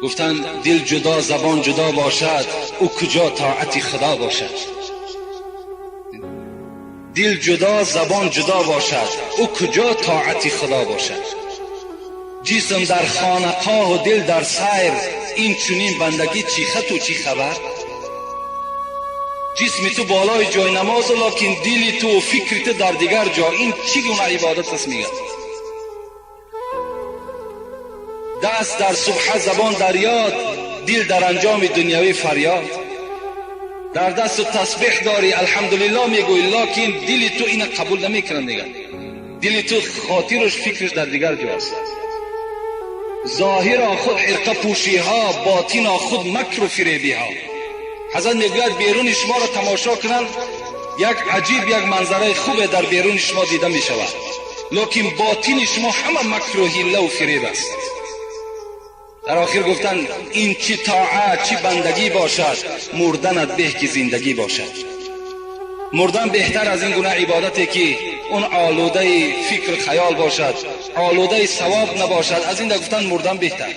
گفتند دل جدا زبان جدا باشد، او کجا طاعت خدا باشد. دل جدا زبان جدا باشد، او کجا طاعت خدا باشد. جسم در خانقاه و دل در سیر، این چنین بندگی چی خط و چی خبر. جسم تو بالای جای نماز لیکن دل تو و فکر تو در دیگر جا، این چی گونه عبادت است میگه. دست در سبحه زبان در یاد، دل در انجام دنیوی فریاد. در دست تسبیح داری الحمدلله میگوی لیکن دل تو این قبول نمیکنه دیگر. دل تو خاطرش فکرش در دیگر جاست. ظاهر خود حرقه پوشی ها، باطن خود مکر و فریبی ها. حضرت میگوید بیرون شما را تماشا کنند، یک عجیب یک منظره خوبه در بیرون شما دیده می شود، لیکن باطن شما همه مکر و حیله و فریب است. در آخر گفتند این چی طاعت چی بندگی باشد، مردنت به که زندگی باشد. مردن بهتر از این گونه عبادتی که اون آلوده فکر خیال باشد، آلوده ثواب نباشد. از این گفتند مردن بهتر.